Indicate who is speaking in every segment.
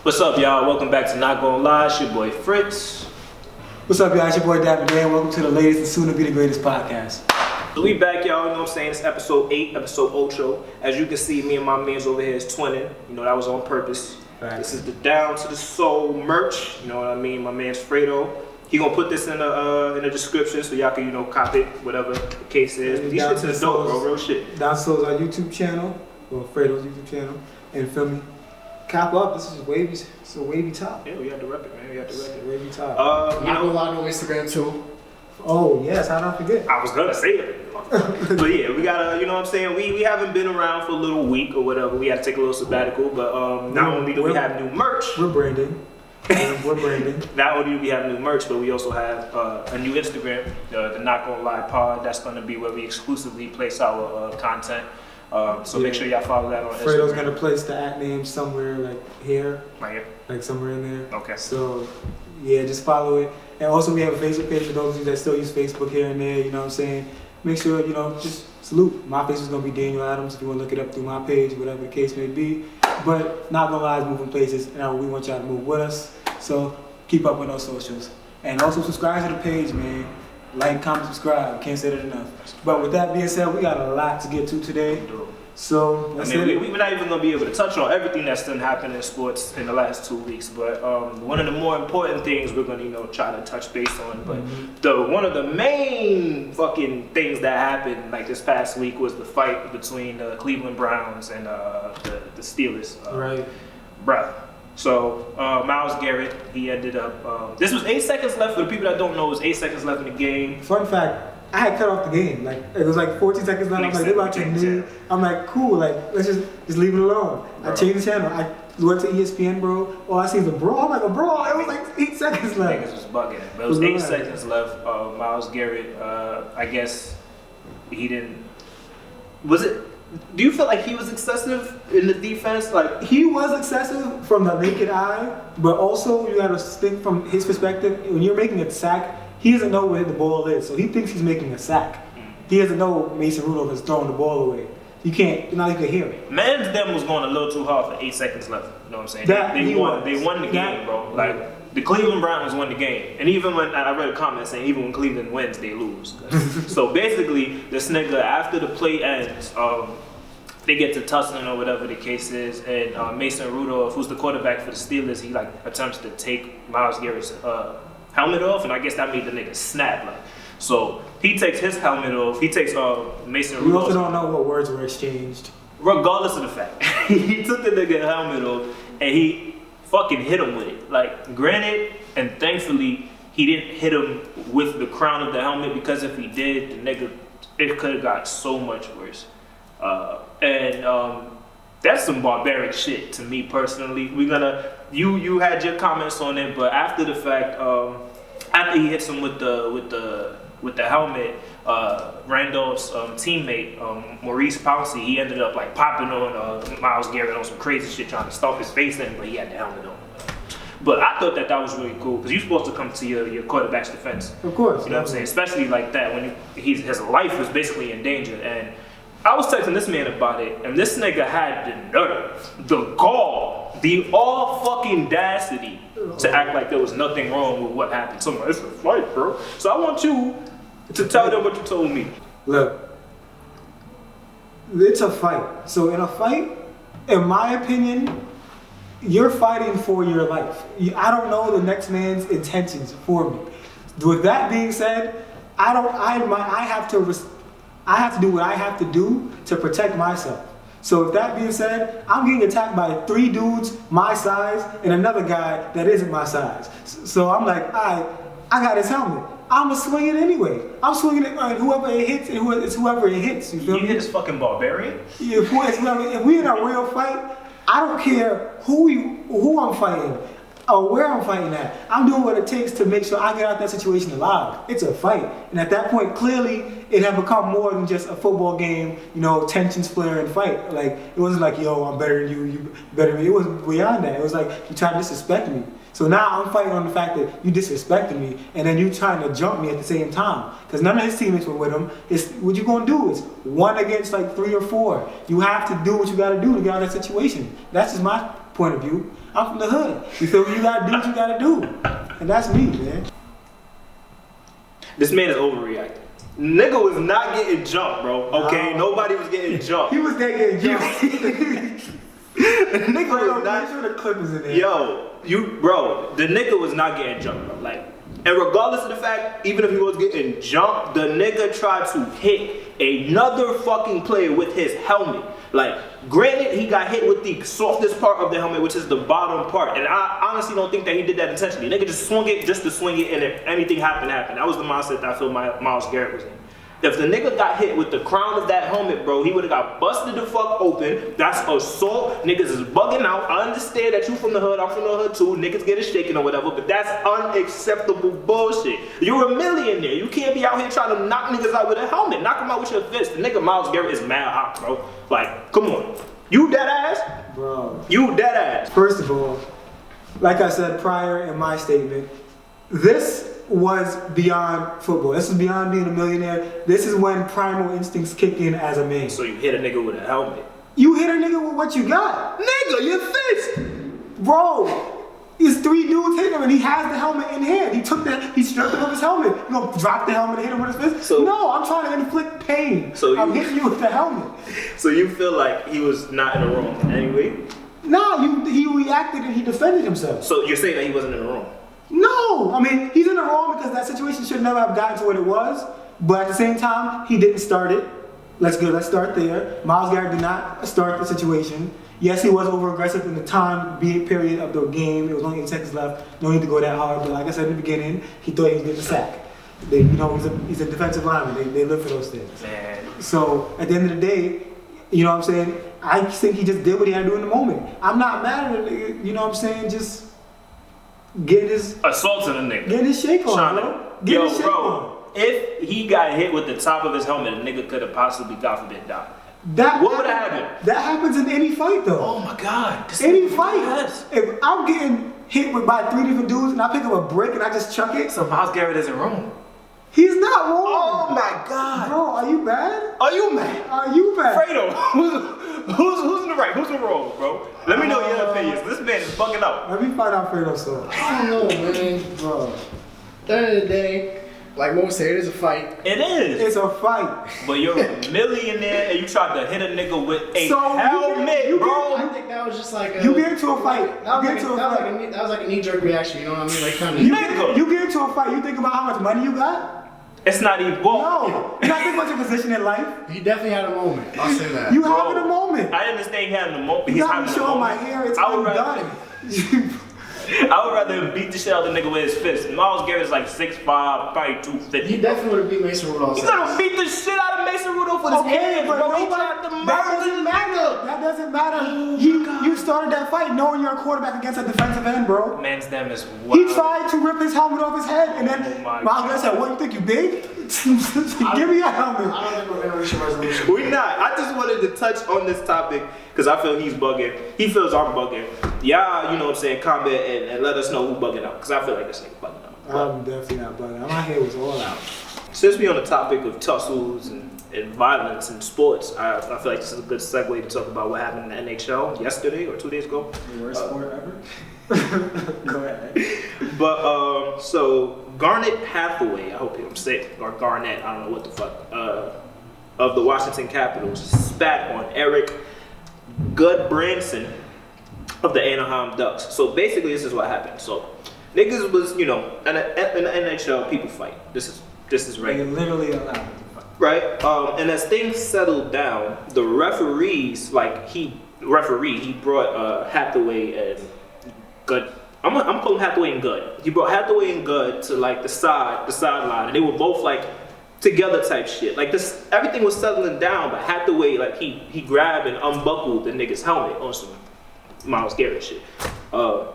Speaker 1: What's up, y'all? Welcome back to Not Gonna Lie. It's your boy Fritz.
Speaker 2: What's up, y'all? It's your boy Dan. Welcome to the latest and soon to be the greatest podcast.
Speaker 1: So we back, y'all. You know what I'm saying? It's episode 8, episode Ocho. As you can see, me and my mans over here is twinning. You know, that was on purpose.
Speaker 2: Right.
Speaker 1: This is the Down to the Soul merch. You know what I mean? My man's Fredo. He gonna put this in the description so y'all can, you know, cop it, whatever the case is. But these shits is dope, bro. Real shit.
Speaker 2: Down to Soul's our YouTube channel, or Fredo's YouTube channel, and feel me? Cop up. This is wavy. It's a wavy top.
Speaker 1: Yeah, we had to rep it, man. We had to rep it.
Speaker 2: Wavy top.
Speaker 1: You know,
Speaker 3: on Instagram too.
Speaker 2: Oh yes, how did I forget?
Speaker 1: I was gonna say it. But yeah, we gotta, you know what I'm saying? We haven't been around for a little week or whatever. We had to take a little sabbatical, but not only do we have new merch.
Speaker 2: We're branding. We're branding.
Speaker 1: Not only do we have new merch, but we also have a new Instagram, the Not Gonna Lie Pod. That's gonna be where we exclusively place our content. So make sure y'all follow that on Instagram.
Speaker 2: Fredo's gonna place the at name somewhere like here.
Speaker 1: Right here.
Speaker 2: Like somewhere in there.
Speaker 1: Okay.
Speaker 2: So yeah, just follow it. And also we have a Facebook page for those of you that still use Facebook here and there, you know what I'm saying? Make sure, you know, just salute. My face is gonna be Daniel Adams if you wanna look it up through my page, whatever the case may be. But Not Gonna Lie is moving places and we want y'all to move with us. So keep up with those socials. And also subscribe to the page, man. Like, comment, subscribe. Can't say that enough. But with that being said, we got a lot to get to today. So
Speaker 1: I mean, we're not even gonna be able to touch on everything that's done happened in sports in the last 2 weeks, but one of the more important things we're gonna, you know, try to touch base on. But one of the main fucking things that happened like this past week was the fight between the Cleveland Browns and the Steelers.
Speaker 2: Right.
Speaker 1: Bruh. So Myles Garrett, he ended up. This was 8 seconds left. For the people that don't know, it was 8 seconds left in the game.
Speaker 2: Fun fact. I had cut off the game. Like it was like 14 seconds left. I'm like, they're about to knee. I'm like, cool. Like let's just leave it alone. Bro. I changed the channel. I went to ESPN, bro. Oh, I see the brawl. I'm like, a brawl. It was like 8 seconds left.
Speaker 1: Niggas was bugging. But it was 8 seconds left. Myles Garrett. I guess he didn't. Was it? Do you feel like he was excessive in the defense? Like
Speaker 2: he was excessive from the naked eye, but also you got to think from his perspective. When you're making a sack, he doesn't know where the ball is, so he thinks he's making a sack. He doesn't know Mason Rudolph is throwing the ball away. You can't, not even hear it.
Speaker 1: Man's them was going a little too hard for 8 seconds left. You know what I'm saying? They won the game, bro. Like the Cleveland Browns won the game, and even when I read a comment saying even when Cleveland wins, they lose. So basically, this nigga after the play ends, they get to tussling or whatever the case is, and Mason Rudolph, who's the quarterback for the Steelers, he like attempts to take Myles Garrett's helmet off, and I guess that made the nigga snap. Like, so he takes his helmet off. He takes Mason Rudolph.
Speaker 2: We also don't know what words were exchanged.
Speaker 1: Regardless of the fact, he took the nigga helmet off and he fucking hit him with it. Like, granted, and thankfully, he didn't hit him with the crown of the helmet, because if he did, the nigga, it could have got so much worse. That's some barbaric shit to me personally. You had your comments on it, but after the fact, after he hits him with the helmet, Randolph's teammate Maurice Pouncey, he ended up like popping on Myles Garrett on some crazy shit, trying to stomp his face in, but he had the helmet on. But I thought that was really cool, because you're supposed to come to your quarterback's defense.
Speaker 2: Of course.
Speaker 1: You know what I'm saying? Especially like that, when his life was basically in danger. And I was texting this man about it, and this nigga had the nerve, the gall, the all fucking audacity to act like there was nothing wrong with what happened. So it's a fight, bro. So I want you to tell them what you told me.
Speaker 2: Look, it's a fight. So in a fight, in my opinion, you're fighting for your life. I don't know the next man's intentions for me. With that being said, I have to do what I have to do to protect myself. So with that being said, I'm getting attacked by 3 dudes my size and another guy that isn't my size. So I'm like, I got his helmet. I'm gonna swing it anyway. I'm swinging it on whoever it hits, and it's whoever it hits. You feel me?
Speaker 1: You hit this fucking barbarian?
Speaker 2: If we in a real fight, I don't care who I'm fighting or where I'm fighting at. I'm doing what it takes to make sure I get out that situation alive. It's a fight. And at that point, clearly, it had become more than just a football game, you know, tension flare and fight. Like, it wasn't like, yo, I'm better than you, you better than me. It was beyond that. It was like, you trying to disrespect me. So now I'm fighting on the fact that you disrespected me, and then you trying to jump me at the same time. Because none of his teammates were with him. What you gonna do is 1 against like 3 or 4. You have to do what you gotta do to get out of that situation. That's just my point of view. I'm from the hood. You feel me? You gotta do what you gotta do. And that's me, man.
Speaker 1: This man is overreacting. Nigga was not getting jumped, bro. Okay, nobody was getting jumped.
Speaker 2: He was there getting jumped.
Speaker 1: Nigga was not.
Speaker 2: Make sure the clip is in there.
Speaker 1: Yo, the nigga was not getting jumped, bro. Like, and regardless of the fact, even if he was getting jumped, the nigga tried to hit another fucking player with his helmet. Like, granted, he got hit with the softest part of the helmet, which is the bottom part. And I honestly don't think that he did that intentionally. Nigga just swung it just to swing it, and if anything happened. That was the mindset that I feel Myles Garrett was in. If the nigga got hit with the crown of that helmet, bro, he would have got busted the fuck open. That's assault. Niggas is bugging out. I understand that you from the hood, I'm from the hood too. Niggas get it shaken or whatever, but that's unacceptable bullshit. You're a millionaire. You can't be out here trying to knock niggas out with a helmet. Knock them out with your fist. The nigga Myles Garrett is mad hot, bro. Like, come on. You dead ass?
Speaker 2: Bro.
Speaker 1: You dead ass.
Speaker 2: First of all, like I said prior in my statement, this was beyond football. This is beyond being a millionaire. This is when primal instincts kick in as a man.
Speaker 1: So you hit a nigga with a helmet.
Speaker 2: You hit a nigga with what you got.
Speaker 1: Nigga, your fist.
Speaker 2: Bro, it's 3 dudes hitting him and he has the helmet in hand. He stripped him of his helmet. You gonna drop the helmet and hit him with his fist?
Speaker 1: So,
Speaker 2: no, I'm trying to inflict pain. I'm hitting you with the helmet.
Speaker 1: So you feel like he was not in the wrong anyway?
Speaker 2: No, he reacted and he defended himself.
Speaker 1: So you're saying that he wasn't in the wrong?
Speaker 2: No, I mean, he's in the wrong because that situation should never have gotten to what it was. But at the same time, he didn't start it. Let's start there. Myles Garrett did not start the situation. Yes, he was over-aggressive in the time period of the game. It was only 8 seconds left. No need to go that hard. But like I said in the beginning, he thought he was getting a sack. He's a defensive lineman. They live for those things.
Speaker 1: Man.
Speaker 2: So at the end of the day, you know what I'm saying? I think he just did what he had to do in the moment. I'm not mad at it. You know what I'm saying? Just getting his
Speaker 1: assaulting a nigga.
Speaker 2: Getting his shake on, bro. Getting his shake on.
Speaker 1: If he got hit with the top of his helmet, a nigga could have possibly, God forbid, died. What would have happened?
Speaker 2: That happens in any fight, though.
Speaker 1: Oh my God.
Speaker 2: Any fight. If I'm getting hit by 3 different dudes and I pick up a brick and I just chuck it.
Speaker 1: So Myles Garrett isn't wrong.
Speaker 2: He's not wrong.
Speaker 1: Oh my God.
Speaker 2: Bro, are you bad?
Speaker 1: Are you mad?
Speaker 2: Are you bad?
Speaker 1: Fredo, who's in the right? Who's in the wrong, bro? Let me know your opinions. This man is bugging out.
Speaker 2: Let me find out Fredo's story.
Speaker 3: I don't know, man. Bro. At the end of the day, like most say, it is a fight.
Speaker 1: It is.
Speaker 2: It's a fight.
Speaker 1: But you're a millionaire and you tried to hit a nigga with a helmet, bro.
Speaker 3: I think that was just like a...
Speaker 2: You get into a fight.
Speaker 3: That was like a knee-jerk reaction, you know what I mean? Like kind of...
Speaker 2: You get into a fight, you think about how much money you got?
Speaker 1: It's not even... Well,
Speaker 2: no. You're not thinking about your position in life.
Speaker 3: He definitely had a moment. I'll say that.
Speaker 2: You having a moment.
Speaker 1: I understand he had a moment.
Speaker 2: You got me showing my hair. It's undone.
Speaker 1: I would rather him beat the shit out of the nigga with his fist. Myles Garrett is like 6'5", probably 250.
Speaker 3: He definitely would have beat Mason Rudolph.
Speaker 1: He's gonna beat the shit out of Mason Rudolph with his hands, bro. He tried to murder this nigga.
Speaker 2: That doesn't matter. You started that fight knowing you're a quarterback against a defensive end, bro.
Speaker 1: Man's damn is wild.
Speaker 2: He tried to rip his helmet off his head, and then Myles Garrett said, "What, you think you big? Give me a helmet."
Speaker 3: I don't think we're gonna reach a resolution.
Speaker 1: We're not. I just wanted to touch on this topic because I feel he's bugging. He feels I'm bugging. Y'all, you know what I'm saying, comment and let us know who bugging out because I feel like this nigga bugging out.
Speaker 2: I'm definitely not bugging out. My hair was all out.
Speaker 1: Since we're on the topic of tussles and violence in sports, I feel like this is a good segue to talk about what happened in the NHL yesterday or 2 days ago.
Speaker 3: The worst sport ever?
Speaker 2: Go ahead.
Speaker 1: But, so Garnett Hathaway, I hope I'm saying, or Garnett, I don't know what the fuck, of the Washington Capitals spat on Erik Gudbranson of the Anaheim Ducks. So basically, this is what happened. So niggas was, you know, in the NHL, people fight. This is regular.
Speaker 2: They literally allowed them to fight.
Speaker 1: Right? And as things settled down, the referees, he brought Hathaway and Good. I'm calling Hathaway and Good. He brought Hathaway and Good to like the sideline, and they were both like together type shit. Like this, everything was settling down, but Hathaway, like he grabbed and unbuckled the nigga's helmet on some Myles Garrett shit. Bud,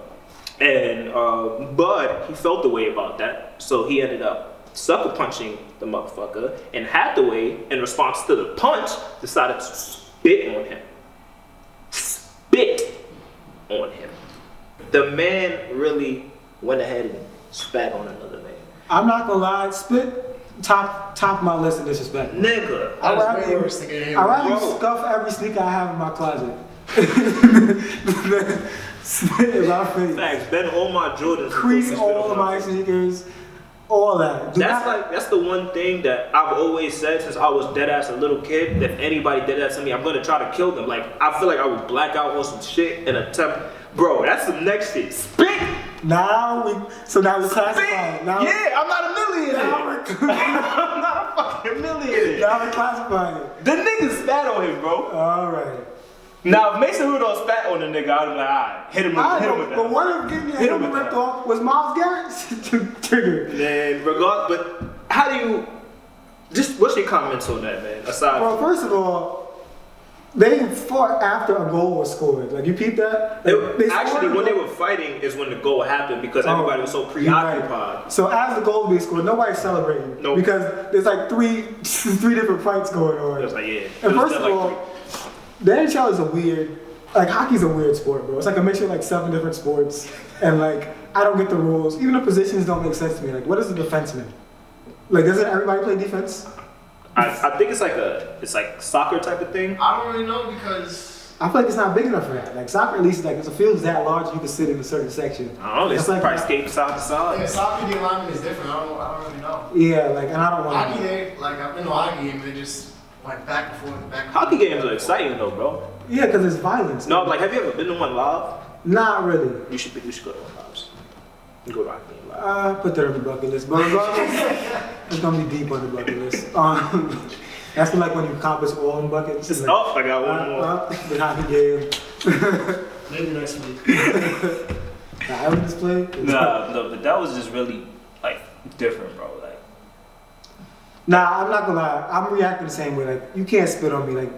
Speaker 1: he felt the way about that, so he ended up sucker punching the motherfucker, and Hathaway, in response to the punch, decided to spit on him. Spit on him. The man really went ahead and spat on another man.
Speaker 2: I'm not gonna lie, spit top of my list of disrespect.
Speaker 1: Nigga.
Speaker 2: I'd rather scuff every sneaker I have in my closet Spit in my face.
Speaker 1: Facts. Bend all my Jordans.
Speaker 2: Crease all of my sneakers. All that.
Speaker 1: That's the one thing that I've always said since I was dead ass a little kid. If anybody did that to me, I'm gonna try to kill them. Like I feel like I would black out on some shit and attempt. Bro, that's the next shit. Spit.
Speaker 2: Now we're classifying. Now,
Speaker 1: yeah, I'm not a millionaire. I'm not a fucking millionaire.
Speaker 2: Now we're classifying.
Speaker 1: The nigga spat on him, bro.
Speaker 2: All right.
Speaker 1: Now if Mason Rudolph spat on the nigga, I'd be like, alright, hit him with that.
Speaker 2: But one of them getting him ripped off was Myles Garrett trigger.
Speaker 1: Man, but how do you what's your comments on that, man? Aside
Speaker 2: well, first of all, they fought after a goal was scored. Like you peeped that?
Speaker 1: When they were fighting is when the goal happened because everybody was so preoccupied.
Speaker 2: Right. So as the goal being scored, nobody's celebrating. Nope. Because there's like three different fights going on.
Speaker 1: It was like, yeah.
Speaker 2: And first of all, the NHL is a weird, like hockey's a weird sport, bro. It's like a mixture of like 7 different sports, and like I don't get the rules. Even the positions don't make sense to me. Like, what is a defenseman? Like, doesn't everybody play defense?
Speaker 1: I think it's like soccer type of thing.
Speaker 3: I don't really know because
Speaker 2: I feel like it's not big enough for that. Like soccer, at least, like if the field's that large, you can sit in a certain section.
Speaker 1: I don't know. It's like probably skate side to side.
Speaker 3: Yeah, soccer the alignment is different. I don't really know.
Speaker 2: Yeah, like, and I don't want.
Speaker 3: Hockey, I've been to a hockey game. They just went back and forth, back.
Speaker 1: Hockey games are exciting though, bro.
Speaker 2: Yeah, because it's violence.
Speaker 1: No, like, have you ever been to one live?
Speaker 2: Not really.
Speaker 1: You should go to one live. You go to hockey game live.
Speaker 2: Put that on the bucket list, but regardless, it's gonna be deep on the bucket list. That's like when you accomplish all in buckets.
Speaker 1: It's
Speaker 2: like,
Speaker 1: I got one more.
Speaker 2: The hockey game.
Speaker 3: Maybe next week.
Speaker 2: I ever just play?
Speaker 1: No, but that was just really like different, bro. Like,
Speaker 2: nah, I'm not gonna lie. I'm reacting the same way. Like, you can't spit on me. Like,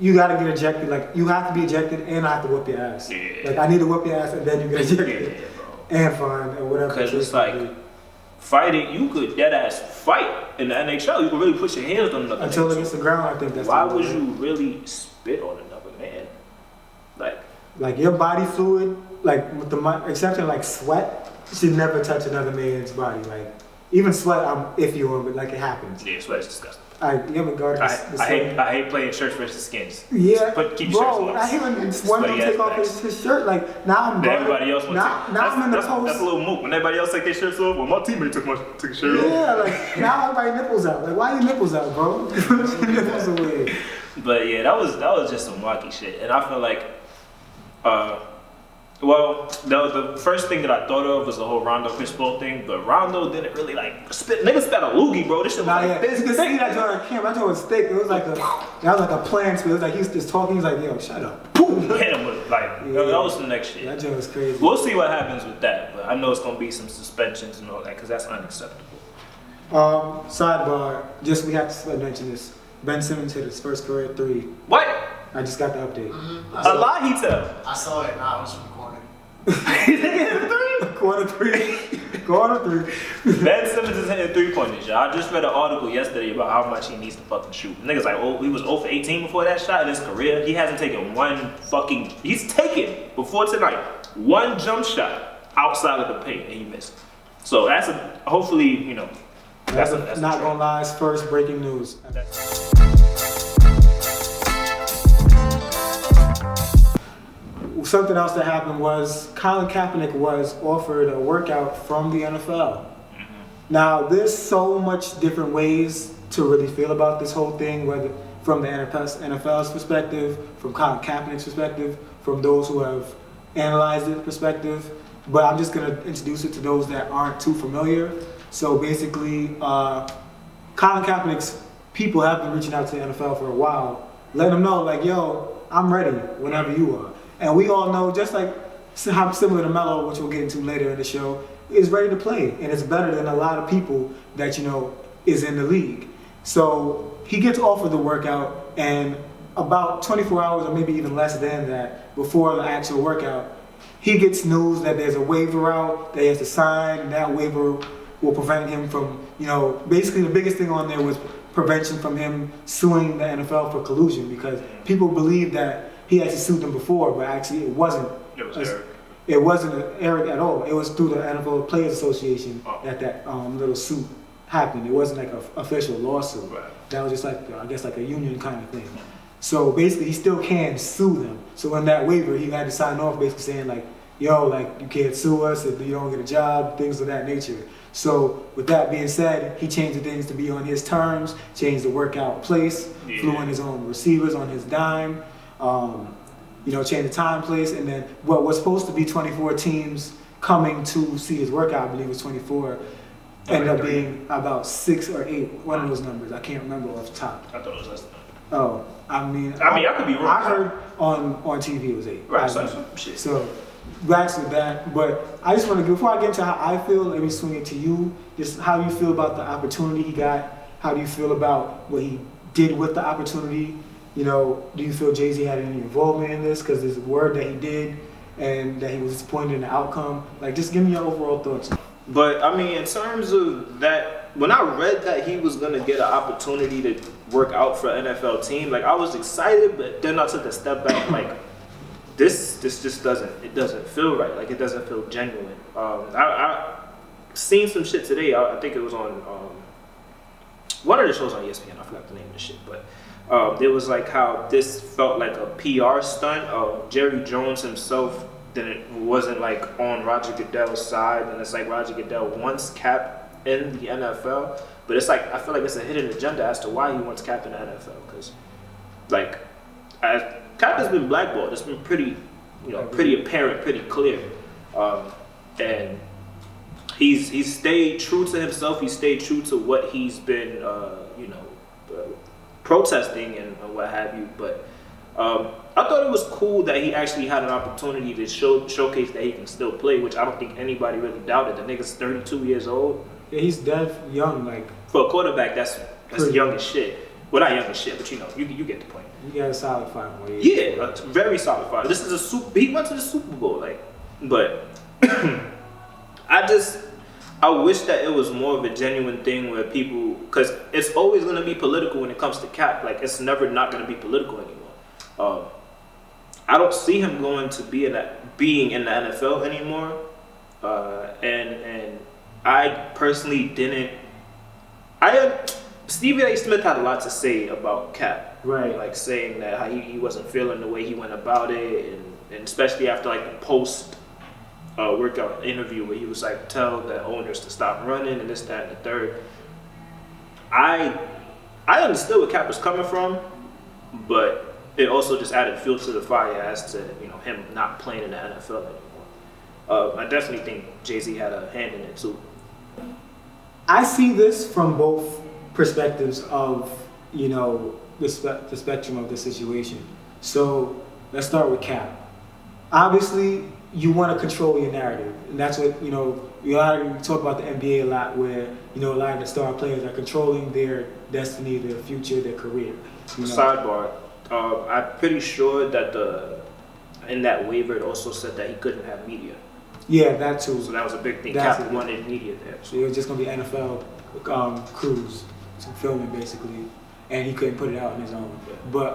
Speaker 2: you gotta get ejected. Like, you have to be ejected, and I have to whip your ass.
Speaker 1: Yeah.
Speaker 2: Like, I need to whip your ass, and then you get ejected.
Speaker 1: Yeah, bro.
Speaker 2: And fine, or whatever.
Speaker 1: Because it's like fighting. You could dead ass fight in the NHL. You can really put your hands on another.
Speaker 2: Until it hits the ground, I think that's.
Speaker 1: Why would you really spit on another man?
Speaker 2: Like your body fluid, like with the exception like sweat, should never touch another man's body. Like even sweat, I'm iffy on, but like it happens.
Speaker 1: Yeah, sweat is disgusting.
Speaker 2: You haven't guarded
Speaker 1: I hate playing shirts versus skins.
Speaker 2: Yeah,
Speaker 1: but keep your shirts on.
Speaker 2: I hate when one don't take off his shirt. Like now I'm guarded.
Speaker 1: Everybody else
Speaker 2: now I'm in the post.
Speaker 1: That's a little move. When everybody else take their shirts off, well, my teammate took his shirt off.
Speaker 2: Yeah, like now everybody nipples out. Like why your nipples out, bro? Nipples away.
Speaker 1: But yeah, that was just some wacky shit, and I feel like, well, the first thing that I thought of was the whole Rondo Chris Paul thing, but Rondo didn't really like spit. Niggas spat a loogie, bro. This shit was like this.
Speaker 2: You can see that joint on camera. That joint was thick. It was like a plan spit. It was like he was just talking. He was like, "Yo, shut up."
Speaker 1: Boom, hit him with that was the next shit.
Speaker 2: That joint was crazy.
Speaker 1: We'll see what happens with that, but I know it's gonna be some suspensions and all that because that's unacceptable.
Speaker 2: Sidebar. We have to mention this. Ben Simmons hit his first career 3.
Speaker 1: What?
Speaker 2: I just got the update.
Speaker 3: Mm-hmm.
Speaker 1: A lie he tell.
Speaker 3: I saw it. Nah, I was from the corner.
Speaker 2: Quarter 3.
Speaker 1: Ben Simmons is hitting 3-pointers, y'all. I just read an article yesterday about how much he needs to fucking shoot. Niggas like, he was 0 for 18 before that shot in his career. He hasn't taken he's taken, before tonight, one jump shot outside of the paint and he missed. So that's hopefully, that's
Speaker 2: not gonna lie, it's first breaking news. Something else that happened was Colin Kaepernick was offered a workout from the NFL. Mm-hmm. Now, there's so much different ways to really feel about this whole thing, whether from the NFL's perspective, from Colin Kaepernick's perspective, from those who have analyzed it perspective. But I'm just gonna introduce it to those that aren't too familiar. So basically, Colin Kaepernick's people have been reaching out to the NFL for a while, letting them know, like, yo, I'm ready whenever you are. And we all know, just like how similar to Melo, which we'll get into later in the show, is ready to play. And it's better than a lot of people that, is in the league. So he gets offered the workout, and about 24 hours or maybe even less than that, before the actual workout, he gets news that there's a waiver out that he has to sign, and that waiver will prevent him from, basically the biggest thing on there was prevention from him suing the NFL for collusion, because people believe that he had to sue them before, but actually it wasn't.
Speaker 1: It was Erik.
Speaker 2: It wasn't Erik at all. It was through the NFL Players Association that little suit happened. It wasn't like an official lawsuit.
Speaker 1: Right.
Speaker 2: That was just like, I guess like a union kind of thing. So basically, he still can sue them. So in that waiver, he had to sign off basically saying like, yo, like you can't sue us if you don't get a job, things of that nature. So with that being said, he changed the things to be on his terms, changed the workout place, flew in his own receivers on his dime, changed the time, place, and then what was supposed to be 24 teams coming to see his workout, I believe it was 24, ended up being about 6 or 8, one of those numbers. I can't remember off the top.
Speaker 1: I thought it was less than that.
Speaker 2: Oh, I mean,
Speaker 1: I could be wrong.
Speaker 2: I heard on TV it was 8.
Speaker 1: Right,
Speaker 2: so back to that. But I just want to, before I get into how I feel, let me swing it to you. Just how you feel about the opportunity he got. How do you feel about what he did with the opportunity? Do you feel Jay-Z had any involvement in this? Because there's a word that he did and that he was disappointed in the outcome. Like, just give me your overall thoughts.
Speaker 1: But, I mean, in terms of that, when I read that he was going to get an opportunity to work out for an NFL team, like, I was excited, but then I took a step back, like, this just doesn't feel right. Like, it doesn't feel genuine. I seen some shit today. I think it was on one of the shows on ESPN. I forgot the name of the shit, but it was like how this felt like a PR stunt. Jerry Jones himself wasn't like on Roger Goodell's side, and it's like Roger Goodell wants Cap in the NFL, but it's like I feel like it's a hidden agenda as to why he wants Cap in the NFL, because like Cap has been blackballed. It's been pretty apparent, pretty clear, and he's stayed true to himself. He stayed true to what he's been protesting and what have you, but. I thought it was cool that he actually had an opportunity to showcase that he can still play, which I don't think anybody really doubted. The nigga's 32 years old.
Speaker 2: Yeah, he's dead young, like.
Speaker 1: For a quarterback, that's young as shit. Well, not young as shit, but you get the point.
Speaker 2: He got a solid 5 more years.
Speaker 1: Yeah, a very solid 5. This is he went to the Super Bowl, like, but I wish that it was more of a genuine thing where people, because it's always going to be political when it comes to Cap. Like, it's never not going to be political anymore. I don't see him going to being in the NFL anymore, and I personally didn't. Stephen A. Smith had a lot to say about Cap,
Speaker 2: right?
Speaker 1: Like saying that how he wasn't feeling the way he went about it, and especially after like the post workout interview where he was like tell the owners to stop running and this, that, and the third. I understood where Cap was coming from, but it also just added fuel to the fire as to him not playing in the NFL anymore. I definitely think Jay-Z had a hand in it too.
Speaker 2: I see this from both perspectives of the spectrum of the situation. So let's start with Cap. Obviously, you want to control your narrative, and that's what we talk about the NBA a lot, where a lot of the star players are controlling their destiny, their future, their career.
Speaker 1: Sidebar. I'm pretty sure that in that waiver it also said that he couldn't have media.
Speaker 2: Yeah, that too.
Speaker 1: So that was a big thing. Cap wanted media there.
Speaker 2: So it was just gonna be NFL crews, some filming basically, and he couldn't put it out on his own. But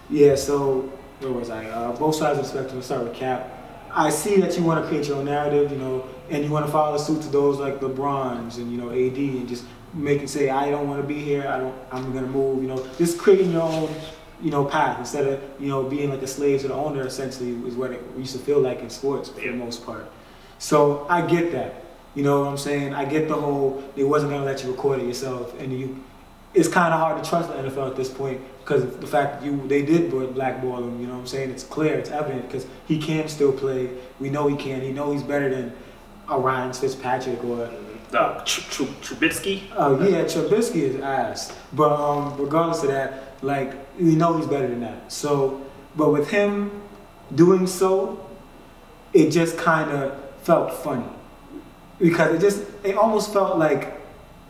Speaker 2: yeah. So where was I? Both sides of the spectrum. Let's start with Cap. I see that you want to create your own narrative, and you want to follow suit to those like LeBron's and AD, and just make it say I don't want to be here. I'm gonna move. Just creating your own. Path instead of being like a slave to the owner. Essentially, is what it used to feel like in sports for the most part. So I get that. You know what I'm saying? I get the whole they wasn't gonna let you record it yourself, and it's kind of hard to trust the NFL at this point because of the fact that they did blackball him. You know what I'm saying? It's clear, it's evident because he can still play. We know he can. He know he's better than a Ryan Fitzpatrick or.
Speaker 1: Trubisky?
Speaker 2: Oh yeah, Trubisky is ass. But regardless of that, like we know he's better than that. So, but with him doing so, it just kind of felt funny because it almost felt like,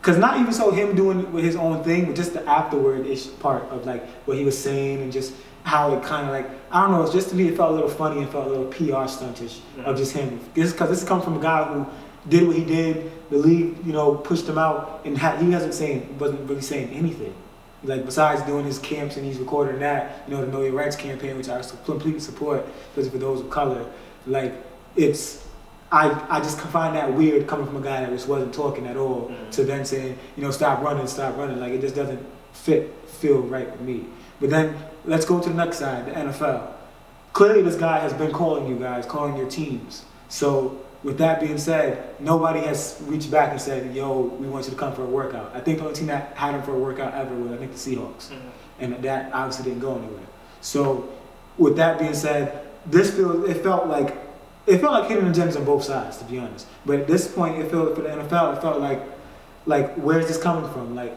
Speaker 2: because not even so him doing with his own thing, but just the afterward-ish part of like what he was saying and just how it kind of like I don't know. It's just to me it felt a little funny and felt a little PR stuntish of just him. Because this comes from a guy who did what he did. The league, pushed him out, and he wasn't really saying anything. Like besides doing his camps and he's recording that, the Know Your Rights campaign, which I completely support, because for those of color, like I just find that weird coming from a guy that just wasn't talking at all to then saying, stop running. Like it just doesn't feel right with me. But then let's go to the next side, the NFL. Clearly, this guy has been calling you guys, calling your teams. So with that being said, nobody has reached back and said, "Yo, we want you to come for a workout." I think the only team that had him for a workout ever was, I think, the Seahawks, and that obviously didn't go anywhere. So with that being said, it felt like hidden agendas on both sides, to be honest. But at this point, it felt for the NFL, it felt like where's this coming from? Like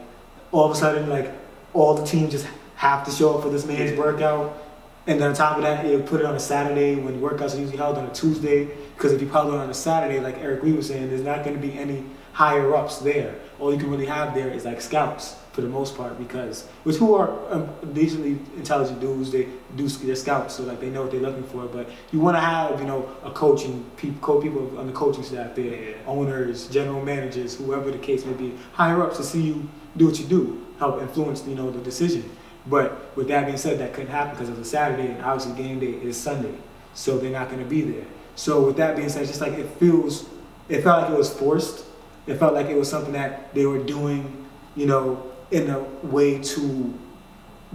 Speaker 2: all of a sudden, like all the teams just have to show up for this man's workout. And then on top of that, you put it on a Saturday when workouts are usually held on a Tuesday. Because if you held it on a Saturday, like Erik was saying, there's not going to be any higher ups there. All you can really have there is like scouts for the most part, who are decently intelligent dudes. They're scouts, so like they know what they're looking for. But you want to have a coaching people on the coaching staff there, owners, general managers, whoever the case may be, higher ups to see you do what you do, help influence the decision. But with that being said, that couldn't happen because it was a Saturday, and obviously game day is Sunday, so they're not going to be there. So with that being said, it's just like it felt like it was forced. It felt like it was something that they were doing, in a way to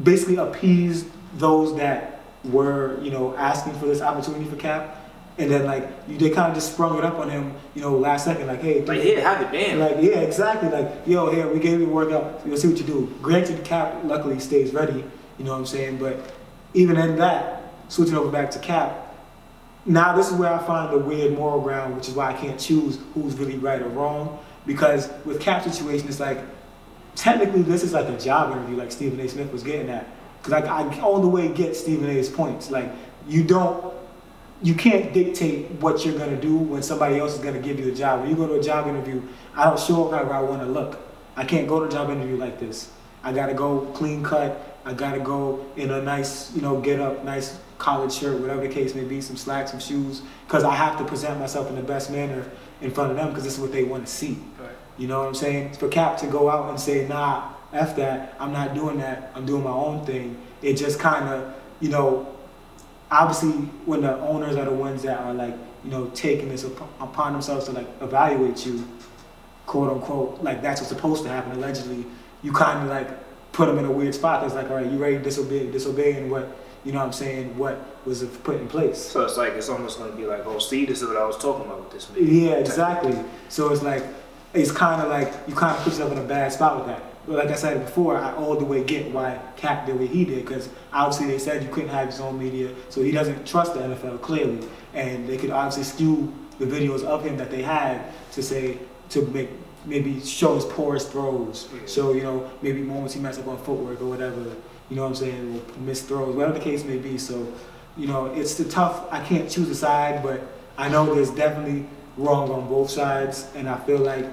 Speaker 2: basically appease those that were, asking for this opportunity for Cap. And then they kind of just sprung it up on him, last second, like, hey,
Speaker 1: have it, damn.
Speaker 2: Like, yeah, exactly. Like, yo, here, we gave you a workout. Let's see what you do. Granted, Cap luckily stays ready, you know what I'm saying? But even in that, switching over back to Cap, now this is where I find the weird moral ground, which is why I can't choose who's really right or wrong. Because with Cap's situation, it's like, technically this is like a job interview, like Stephen A. Smith was getting at. Because I all the way get Stephen A.'s points. Like, you can't dictate what you're going to do when somebody else is going to give you a job. When you go to a job interview, I don't show up however I want to look. I can't go to a job interview like this. I got to go clean cut. I got to go in a nice, get up, nice collared shirt, whatever the case may be, some slacks, some shoes, because I have to present myself in the best manner in front of them because this is what they want to see. Right. You know what I'm saying? For Cap to go out and say, nah, F that, I'm not doing that, I'm doing my own thing, it just kind of, obviously, when the owners are the ones that are taking this upon themselves to evaluate you, quote unquote, that's what's supposed to happen. Allegedly, you kind of put them in a weird spot. It's like, all right, you ready to disobeying what what was put in place.
Speaker 1: So it's almost going to be like, oh, see, this is what I was talking about with this man.
Speaker 2: Yeah, exactly. So it's kind of you kind of put yourself in a bad spot with that. But like I said before, I all the way get why Cap did what he did, because obviously they said you couldn't have his own media, so he doesn't trust the NFL clearly, and they could obviously skew the videos of him that they had to maybe show his poorest throws, so maybe moments he messed up on footwork or whatever, you know what I'm saying, or missed throws, whatever the case may be. So it's the tough. I can't choose a side, but I know there's definitely wrong on both sides, and I feel like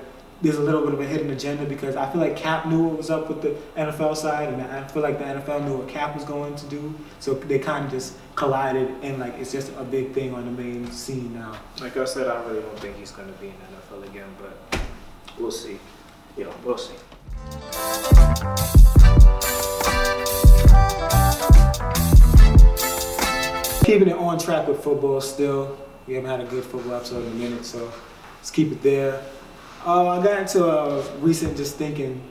Speaker 2: there's a little bit of a hidden agenda because I feel like Cap knew what was up with the NFL side, and I feel like the NFL knew what Cap was going to do, so they kind of just collided, and it's just a big thing on the main scene now.
Speaker 1: Like I said, I really don't think he's going to be in the NFL again, but we'll see. We'll see.
Speaker 2: Keeping it on track with football still. We haven't had a good football episode in a minute, so let's keep it there. I got into a recent just thinking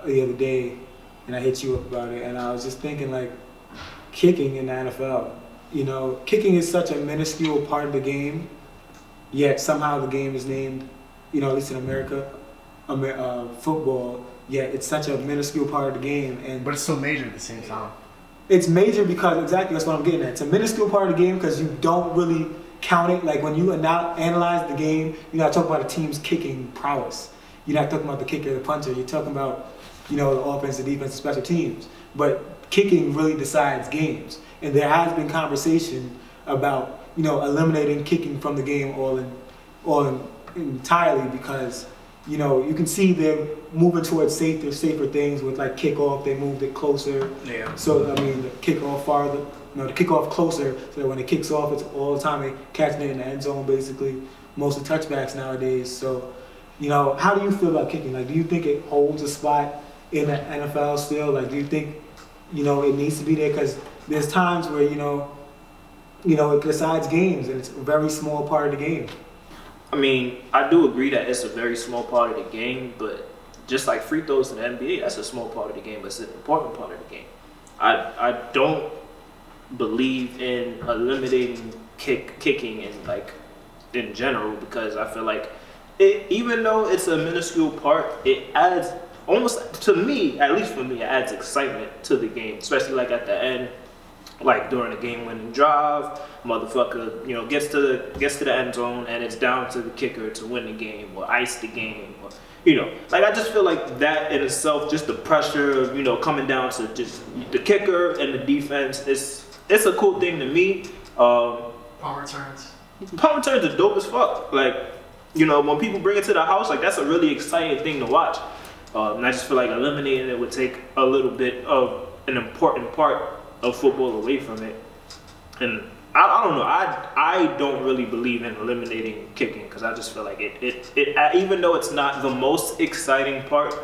Speaker 2: the other day, and I hit you up about it, and I was just thinking kicking in the NFL. Kicking is such a minuscule part of the game, yet somehow the game is named, at least in America, football, yet it's such a minuscule part of the game.
Speaker 3: But it's so major at the same time.
Speaker 2: It's major because, exactly, that's what I'm getting at. It's a minuscule part of the game because you don't really count it. Like when you analyze the game, you're not talking about a team's kicking prowess. You're not talking about the kicker, the puncher. You're talking about, the offense, the defense, the special teams. But kicking really decides games. And there has been conversation about, eliminating kicking from the game entirely because, you can see they're moving towards safer things with kickoff. They moved it closer.
Speaker 1: Yeah.
Speaker 2: So the kickoff farther. The kickoff closer, so that when it kicks off, it's all the time catching it in the end zone, basically. Most of the touchbacks nowadays. So, how do you feel about kicking? Do you think it holds a spot in the NFL still? Do you think, it needs to be there? Because there's times where, it decides games, and it's a very small part of the game.
Speaker 1: I mean, I do agree that it's a very small part of the game, but just like free throws in the NBA, that's a small part of the game, but it's an important part of the game. I don't believe in eliminating kicking and like in general, because I feel like even though it's a minuscule part, it adds almost, to me, at least for me, it adds excitement to the game, especially like at the end, like during a game-winning drive, motherfucker, gets to the end zone and it's down to the kicker to win the game or ice the game, or like I just feel like that in itself, just the pressure of coming down to just the kicker and the defense, it's a cool thing to me.
Speaker 3: Punt returns.
Speaker 1: Punt returns are dope as fuck. Like, when people bring it to the house, like that's a really exciting thing to watch. And I just feel like eliminating it would take a little bit of an important part of football away from it. And I don't know. I don't really believe in eliminating kicking, because I just feel like it even though it's not the most exciting part,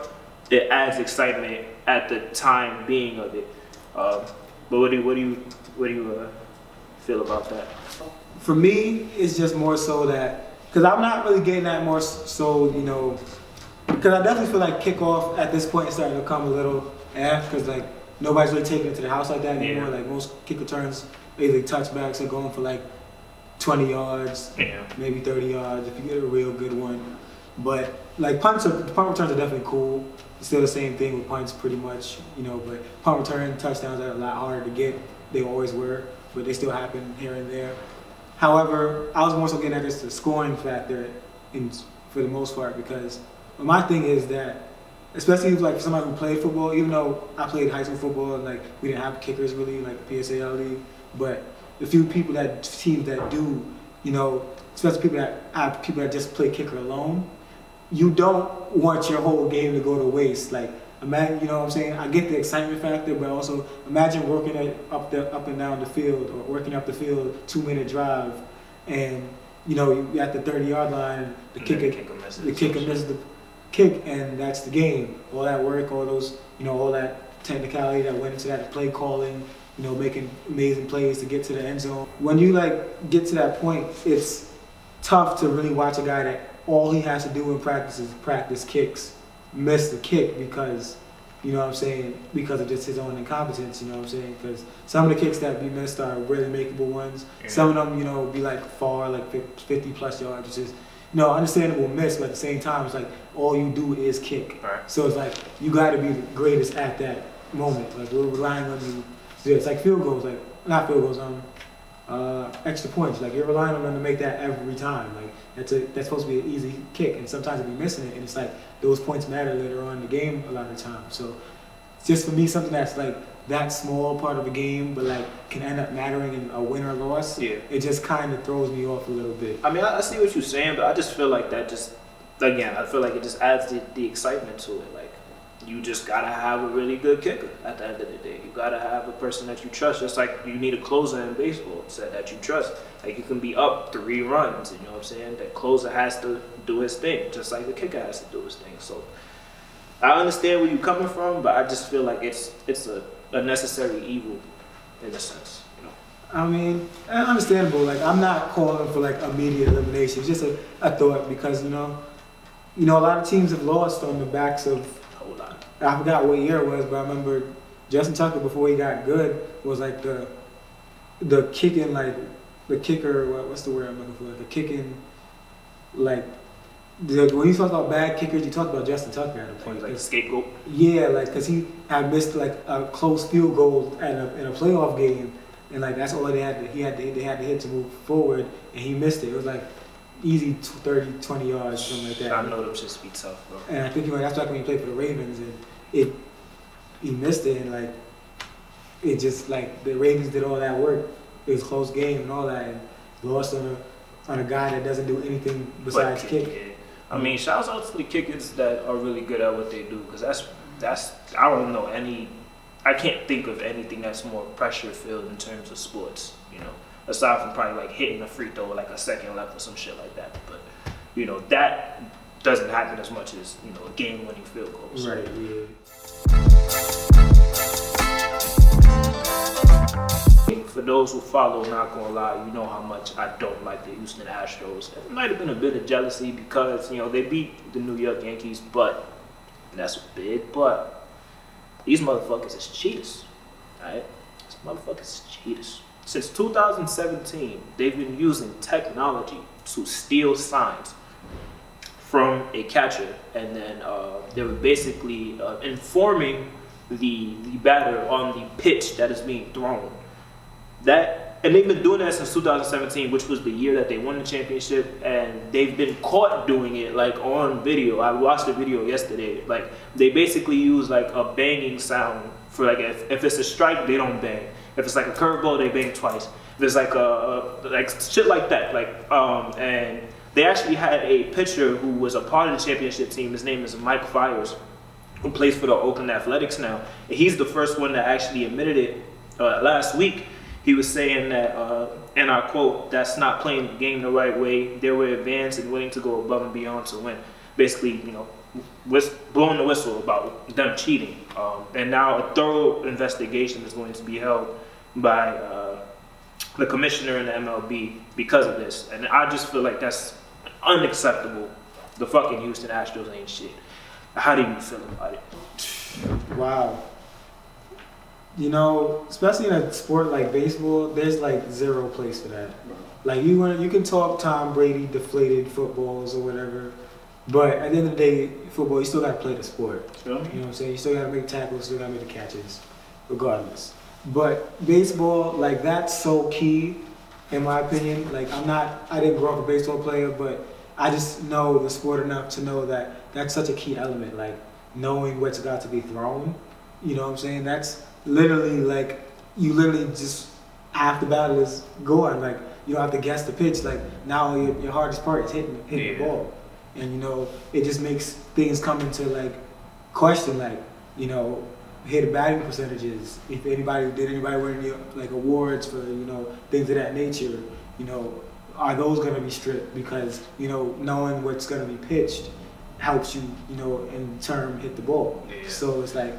Speaker 1: it adds excitement at the time being of it. But what do you feel about that?
Speaker 2: For me, it's just more so that, because I'm not really getting that more so, because I definitely feel like kickoff at this point is starting to come a little because like nobody's really taking it to the house like that anymore. Like most kick returns, either touchbacks are going for like 20 yards, maybe 30 yards if you get a real good one. But like punt returns are definitely cool. It's still the same thing with punts pretty much, but punt return touchdowns are a lot harder to get. They always were, but they still happen here and there. However, I was more so getting at this the scoring factor for the most part, because my thing is that, especially like for somebody who played football, even though I played high school football and like we didn't have kickers really, like PSAL league, but the few teams that do, especially people that just play kicker alone, you don't want your whole game to go to waste. Like imagine, you know what I'm saying? I get the excitement factor, but also imagine working it up and down the field, or working up the field 2-minute drive, and you at the 30-yard line, the kicker misses the kick, and that's the game. All that work, all those, all that technicality that went into that, play calling, making amazing plays to get to the end zone. When you like get to that point, it's tough to really watch a guy that all he has to do in practice is practice kicks, miss the kick because, because of just his own incompetence, because some of the kicks that be missed are really makeable ones. Yeah. Some of them, be like far, like 50 plus yards, which is, understandable miss, but at the same time, it's like all you do is kick.
Speaker 1: Right.
Speaker 2: So it's like you got to be the greatest at that moment. Like we're relying on you. So it's like field goals, like not field goals, extra points. Like you're relying on them to make that every time. Like that's supposed to be an easy kick, and sometimes you'll be missing it, and it's like those points matter later on in the game a lot of the time. So it's just for me something that's like that small part of a game, but like can end up mattering in a win or loss.
Speaker 1: Yeah.
Speaker 2: It just kind of throws me off a little bit.
Speaker 1: I mean, I see what you're saying, but I just feel like that I feel like it just adds the excitement to it. Like, you just gotta have a really good kicker at the end of the day. You gotta have a person that you trust, just like you need a closer in baseball that you trust. Like, you can be up 3 runs, you know what I'm saying? That closer has to do his thing, just like the kicker has to do his thing. So, I understand where you're coming from, but I just feel like it's a necessary evil in a sense.
Speaker 2: I mean, understandable. Like, I'm not calling for like immediate elimination. It's just a thought, because a lot of teams have lost on the backs of. I forgot what year it was, but I remember Justin Tucker, before he got good, was like the kicking, like the kicker. What's the word I'm looking for? Like the kicking, like when you talk about bad kickers, you talk about Justin Tucker at a point.
Speaker 1: Like a scapegoat.
Speaker 2: Yeah, like because he had missed like a close field goal in a playoff game, and like that's all they had to hit to move forward, and he missed it. It was like easy 30, 20 yards, something like that.
Speaker 1: I know them just be tough, bro.
Speaker 2: And I think that's like when he played for the Ravens, and he missed it, and like it just like the Ravens did all that work. It was a close game and all that, and lost on a guy that doesn't do anything besides kick.
Speaker 1: Yeah. I mean, shouts out to the kickers that are really good at what they do, because that's I don't know I can't think of anything that's more pressure filled in terms of sports, aside from probably like hitting a free throw with like a second left or some shit like that. But that doesn't happen as much as a game-winning field goal. So.
Speaker 2: Right. Yeah.
Speaker 1: For those who follow, not gonna lie, you know how much I don't like the Houston Astros. It might have been a bit of jealousy because they beat the New York Yankees, but and that's a big but. These motherfuckers is cheaters, alright? These motherfuckers is cheaters. Since 2017, they've been using technology to steal signs from a catcher, and then they were basically informing the batter on the pitch that is being thrown. And they've been doing that since 2017, which was the year that they won the championship, and they've been caught doing it like on video. I watched the video yesterday. Like they basically use like a banging sound for like if it's a strike, they don't bang. If it's like a curveball, they bang twice. If it's like like shit like that. And they actually had a pitcher who was a part of the championship team. His name is Mike Fiers, who plays for the Oakland Athletics now. And he's the first one that actually admitted it last week. He was saying that, and I quote, "That's not playing the game the right way. They were advanced and willing to go above and beyond to win." Basically, blowing the whistle about them cheating. And now a thorough investigation is going to be held by the commissioner in the MLB because of this. And I just feel like that's unacceptable. The fucking Houston Astros ain't shit. How do you feel about it?
Speaker 2: Wow. Especially in a sport like baseball, there's like zero place for that. Like you can talk Tom Brady deflated footballs or whatever, but at the end of the day, football, you still gotta play the sport.
Speaker 1: Sure.
Speaker 2: You know what I'm saying? You still gotta make tackles, still gotta make the catches, regardless. But baseball, like that's so key, in my opinion. Like I didn't grow up a baseball player, but I just know the sport enough to know that that's such a key element. Like knowing what's got to be thrown. You know what I'm saying? That's literally like you literally just half the battle is going. Like you don't have to guess the pitch. Like now your hardest part is hitting the ball, and it just makes things come into like question. Like hit batting percentages. If did anybody win any like awards for things of that nature? Are those going to be stripped because knowing what's going to be pitched helps you in turn hit the ball. Yeah. So it's like.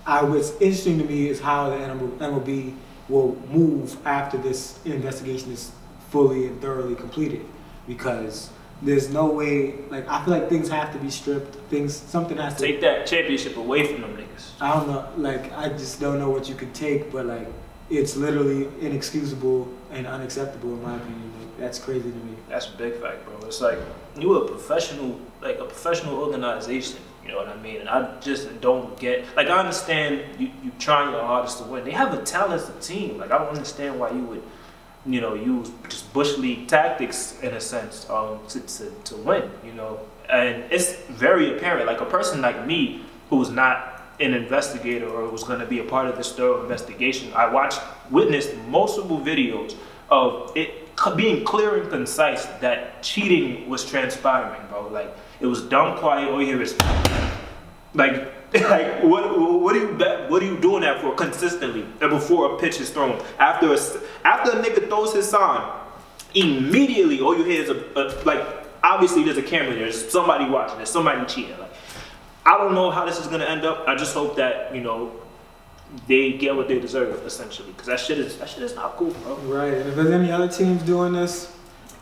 Speaker 2: What's interesting to me is how the MLB will move after this investigation is fully and thoroughly completed, because there's no way. Like I feel like things have to be stripped. Something has to
Speaker 1: take that championship away from them niggas.
Speaker 2: I don't know. Like I just don't know what you could take, but like it's literally inexcusable and unacceptable in my opinion. Like, that's crazy to me.
Speaker 1: That's a big fact, bro. It's like you're a professional organization. You know what I mean? And I just don't get, like I understand you trying your hardest to win. They have a talented team. Like I don't understand why you would, use just bush league tactics in a sense to win. And it's very apparent. Like a person like me who's not an investigator or who's going to be a part of this thorough investigation, I witnessed multiple videos of it being clear and concise that cheating was transpiring, bro. Like it was dumb quiet. All you hear is like what are you doing that for consistently and before a pitch is thrown? After a nigga throws his sign, immediately all you hear is like obviously there's a camera there. There's somebody watching. There's somebody cheating. Like I don't know how this is gonna end up. I just hope that they get what they deserve essentially, because that shit is not cool, bro.
Speaker 2: Right. And if there's any other teams doing this,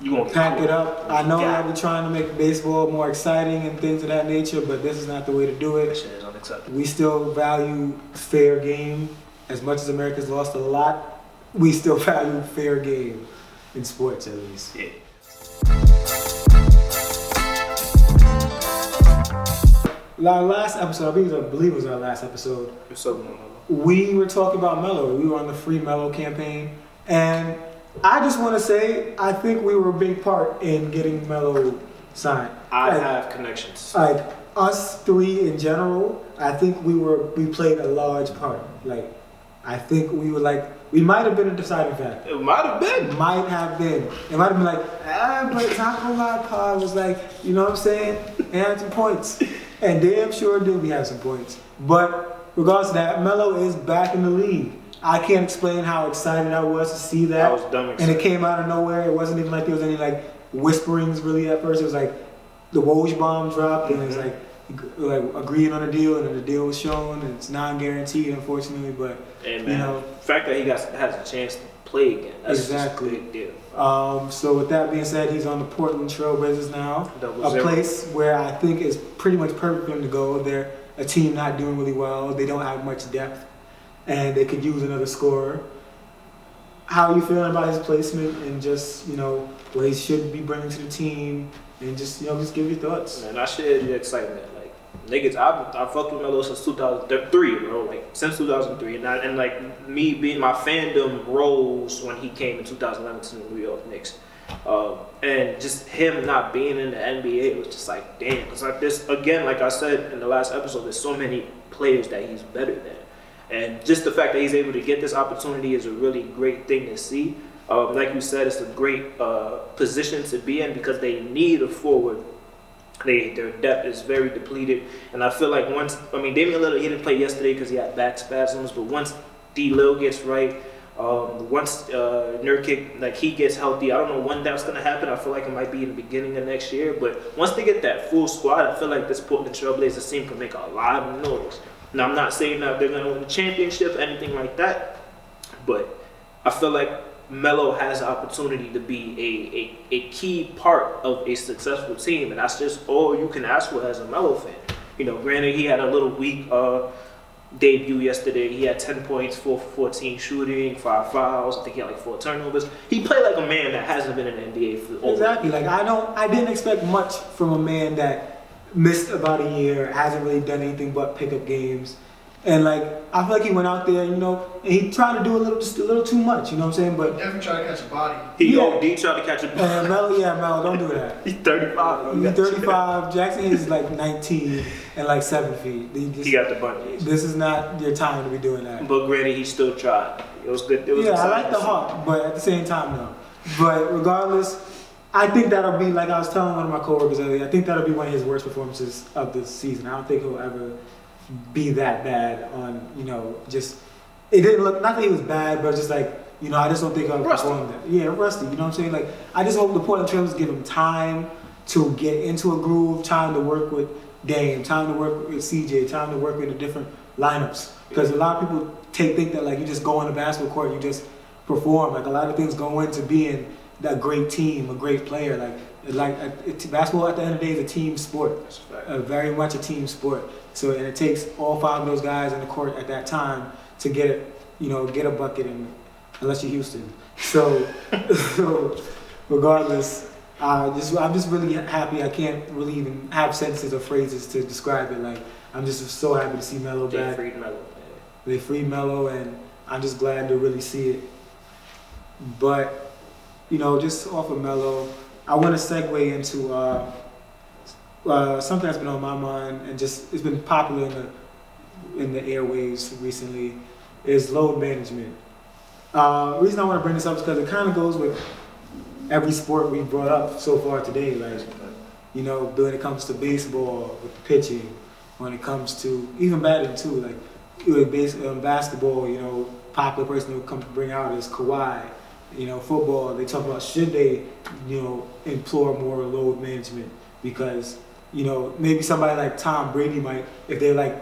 Speaker 1: you gonna
Speaker 2: pack it up. I know I've been trying to make baseball more exciting and things of that nature, but this is not the way to do it.
Speaker 1: That shit is unacceptable.
Speaker 2: We still value fair game. As much as America's lost a lot, we still value fair game in sports, at least.
Speaker 1: Yeah.
Speaker 2: Our last episode, I believe it was our last episode. We were talking about Melo. We were on the Free Melo campaign, and I just want to say, I think we were a big part in getting Melo signed.
Speaker 1: I have connections.
Speaker 2: Like us three in general, I think we played a large part. Like I think we might have been a deciding factor.
Speaker 1: It might have been.
Speaker 2: It might have been like, but not gonna lie, Pod was like, you know what I'm saying? It had some points. And damn sure did we have some points. But regardless of that, Melo is back in the league. I can't explain how excited I was to see that.
Speaker 1: I was dumb excited.
Speaker 2: And it came out of nowhere. It wasn't even like there was any like whisperings really at first. It was like the Woj bomb dropped and it was like agreeing on a deal, and then the deal was shown, and it's non-guaranteed, unfortunately. But
Speaker 1: the fact that he has a chance to play again, that's exactly a big deal.
Speaker 2: So with that being said, he's on the Portland Trail Blazers now, a place where I think is pretty much perfect for him to go. They're a team not doing really well, they don't have much depth, and they could use another scorer. How are you feeling about his placement and just, what he should be bringing to the team, and just give your thoughts?
Speaker 1: Man, I share the excitement. Like, niggas, I fucked with Melo since 2003, bro. Like, since 2003. And like, me being, my fandom rose when he came in 2011 to the New York Knicks. And just him not being in the NBA was just like, damn. Because like this, again, like I said in the last episode, there's so many players that he's better than. And just the fact that he's able to get this opportunity is a really great thing to see. Like you said, it's a great position to be in because they need a forward. Their depth is very depleted. And I feel like Damian Lillard, he didn't play yesterday because he had back spasms, but once D-Lil gets right, once Nurkic, like, he gets healthy, I don't know when that's going to happen. I feel like it might be in the beginning of next year. But once they get that full squad, I feel like this Portland Trailblazers team can make a lot of noise. Now, I'm not saying that they're going to win the championship, anything like that, but I feel like Melo has the opportunity to be a key part of a successful team, and that's just all you can ask for as a Melo fan. Granted, he had a little weak debut yesterday. He had 10 points, 4 for 14 shooting, 5 fouls. I think he had like 4 turnovers. He played like a man that hasn't been in the NBA for over.
Speaker 2: Exactly. Like, I didn't expect much from a man that missed about a year, hasn't really done anything but pick up games. And like, I feel like he went out there, and he tried to do just a little too much, you know what I'm saying? But
Speaker 3: definitely tried to catch a body.
Speaker 1: He tried to catch a body.
Speaker 2: Melo, don't do that.
Speaker 1: He's 35.
Speaker 2: He's 35. Jackson is like 19 and like 7 feet.
Speaker 1: He got the bunnies.
Speaker 2: This is not your time to be doing that.
Speaker 1: But granted, he still tried. It was good.
Speaker 2: I like the heart, but at the same time, no. But regardless, I think that'll be, like I was telling one of my coworkers earlier, I think that'll be one of his worst performances of the season. I don't think he'll ever be that bad on, just, it didn't look, not that he was bad, but just like, I just don't think he'll perform that. Yeah, rusty, you know what I'm saying? Like, I just hope the Portland Trailblazers give him time to get into a groove, time to work with Dame, time to work with CJ, time to work with the different lineups. Because a lot of people think that, like, you just go on the basketball court, you just perform. Like, a lot of things go into being that great team, a great player. Basketball at the end of the day is a team sport. Very much a team sport. So, and it takes all 5 of those guys on the court at that time to get it, get a bucket, unless you're Houston. So regardless, I'm just really happy. I can't really even have sentences or phrases to describe it. Like, I'm just so happy to see Melo back. They freed Melo, and I'm just glad to really see it. But, just off of Melo, I want to segue into something that's been on my mind and just it's been popular in the airwaves recently is load management. The reason I want to bring this up is because it kind of goes with every sport we brought up so far today. Like, when it comes to baseball with pitching, when it comes to even batting too. Like, basketball, popular person who come to bring out is Kawhi. Football, they talk about should they, implore more load management because, maybe somebody like Tom Brady might, if they're like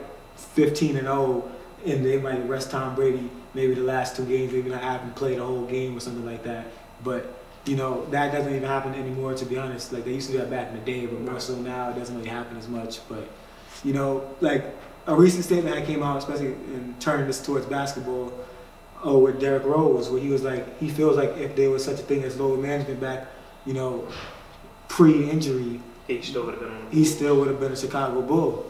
Speaker 2: 15-0 and they might rest Tom Brady maybe the last 2 games, maybe not have him play the whole game or something like that. But, that doesn't even happen anymore, to be honest. Like, they used to do that back in the day, but more so now it doesn't really happen as much. But, like a recent statement that came out, especially in turning this towards basketball, with Derrick Rose, where he was like, he feels like if there was such a thing as load management back, pre-injury, he still would have been a Chicago Bull.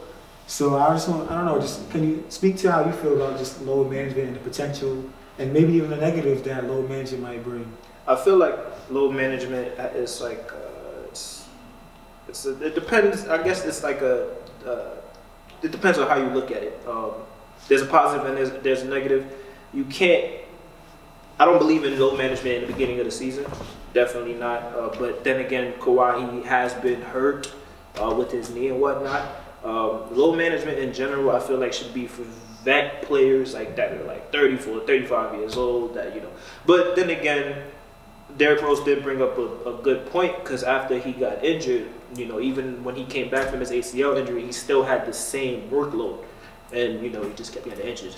Speaker 2: So I don't know, can you speak to how you feel about just load management and the potential, and maybe even the negatives that load management might bring?
Speaker 1: I feel like load management is like, it depends. I guess it's like it depends on how you look at it. There's a positive and there's a negative. I don't believe in load management in the beginning of the season. Definitely not. But then again, Kawhi, he has been hurt with his knee and whatnot. Load management in general, I feel like should be for vet players like that are like 34, 35 years old. But then again, Derrick Rose did bring up a good point because after he got injured, even when he came back from his ACL injury, he still had the same workload. And, he just kept getting injured,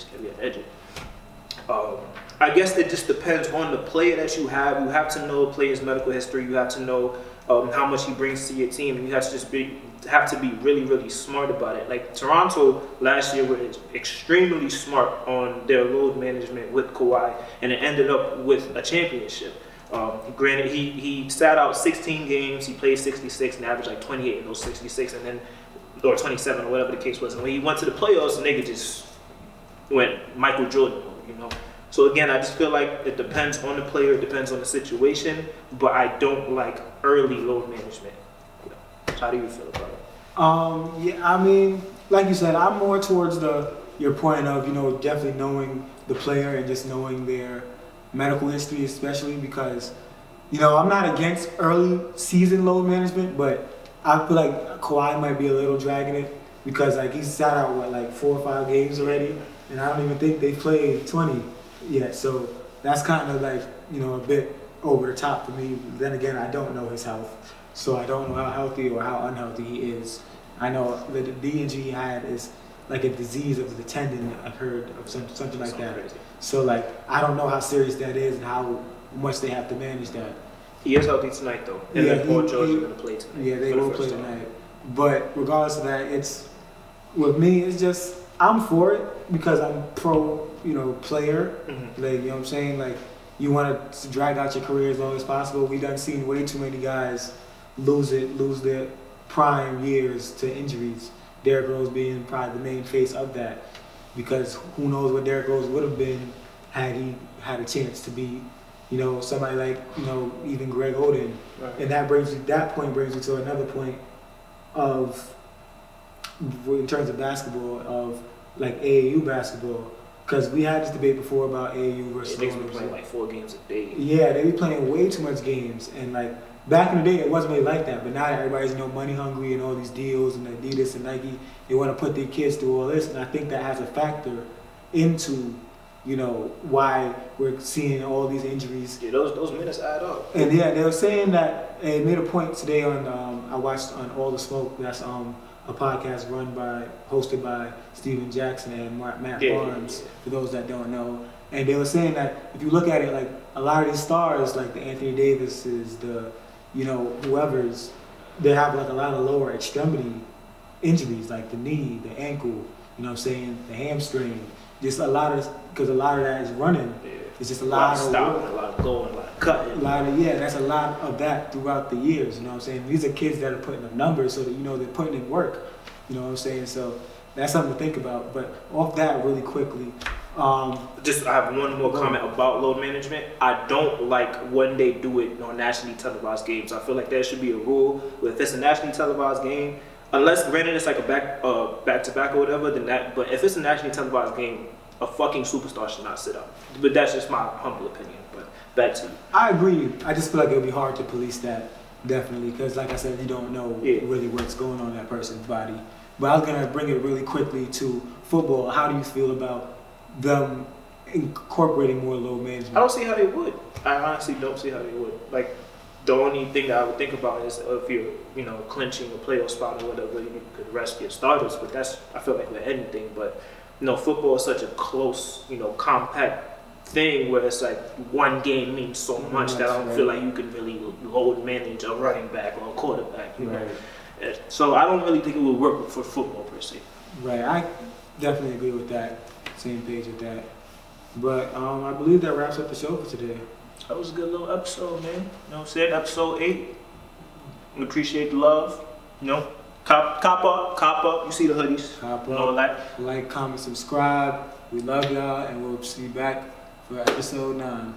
Speaker 1: I guess it just depends on the player that you have. You have to know a player's medical history. You have to know how much he brings to your team, and you have to be really, really smart about it. Like Toronto last year were extremely smart on their load management with Kawhi, and it ended up with a championship. Granted, he sat out 16 games, he played 66 and averaged like 28 in those 66, and then or 27 or whatever the case was. And when he went to the playoffs, the nigga just went Michael Jordan, you know. So again, I just feel like it depends on the player, it depends on the situation, but I don't like early load management. How do you feel about it?
Speaker 2: Yeah, I mean, like you said, I'm more towards your point of, you know, definitely knowing the player and just knowing their medical history, especially because, you know, I'm not against early season load management, but I feel like Kawhi might be a little dragging it because like he's sat out like 4 or 5 games already, and I don't even think they played 20 yet. So that's kind of like, you know, a bit over the top for me. Then again, I don't know his health, so I don't know how healthy or how unhealthy he is. I know that the injury he had is like a disease of the tendon. I've heard of something like that.
Speaker 1: Crazy.
Speaker 2: So like I don't know how serious that is and how much they have to manage that.
Speaker 1: He is healthy tonight though. And then Paul George is going to play tonight.
Speaker 2: Yeah, they will play tonight. But regardless of that, it's with me. It's just I'm for it because I'm pro, you know, player.
Speaker 1: Mm-hmm.
Speaker 2: Like, you know what I'm saying? Like, you want to drag out your career as long as possible. We done seen way too many guys lose their prime years to injuries. Derrick Rose being probably the main face of that, because who knows what Derrick Rose would have been had he had a chance to be, you know, somebody like, you know, even Greg Oden.
Speaker 1: Right.
Speaker 2: And that point brings you to another point of, in terms of basketball, of like AAU basketball, because we had this debate before about AAU versus.
Speaker 1: They be playing like 4 games a day.
Speaker 2: Yeah, they be playing way too much games, and like back in the day, it wasn't really like that. But now that everybody's, you know, money hungry and all these deals and Adidas and Nike, they want to put their kids through all this, and I think that has a factor into, you know, why we're seeing all these injuries.
Speaker 1: Yeah, those minutes add up.
Speaker 2: And yeah, they were saying that they made a point today on I watched on All the Smoke. That's a podcast hosted by Steven Jackson and Matt Barnes. For those that don't know, and they were saying that if you look at it, like a lot of these stars, like the Anthony Davises, the, you know, whoever's, they have like a lot of lower extremity injuries, like the knee, the ankle, you know what I'm saying, the hamstring. Just a lot of, because a lot of that is running.
Speaker 1: Yeah.
Speaker 2: It's just a lot of
Speaker 1: stopping, a lot of going, a lot of cutting.
Speaker 2: That's a lot of that throughout the years, you know what I'm saying? These are kids that are putting up numbers so that, you know, they're putting in work, you know what I'm saying? So that's something to think about. But off that really quickly. I
Speaker 1: have one more comment about load management. I don't like when they do it on nationally televised games. I feel like there should be a rule where if it's a nationally televised game, unless granted it's like a back to back or whatever, then that. But if it's a nationally televised game, a fucking superstar should not sit up. But that's just my humble opinion. But back to you.
Speaker 2: I agree. I just feel like it would be hard to police that, definitely, because like I said, you don't know really what's going on in that person's body. But I was gonna bring it really quickly to football. How do you feel about them incorporating more load management?
Speaker 1: I don't see how they would. I honestly don't see how they would. Like, the only thing that I would think about is if you're, you know, clinching a playoff spot or whatever, you could rest your starters. But that's, I feel like, with anything. But, you know, football is such a close, you know, compact thing where it's like one game means so much that I don't feel like you can really load manage a running back or a quarterback. You know? So I don't really think it would work for football per se.
Speaker 2: Right. I definitely agree with that. Same page with that. But I believe that wraps up the show for today.
Speaker 1: That was a good little episode, man. You know what I'm saying? Episode 8. We appreciate the love. You know, cop up. You see the hoodies.
Speaker 2: Cop
Speaker 1: you know,
Speaker 2: up. Like, comment, subscribe. We love y'all, and we'll see you back for episode 9.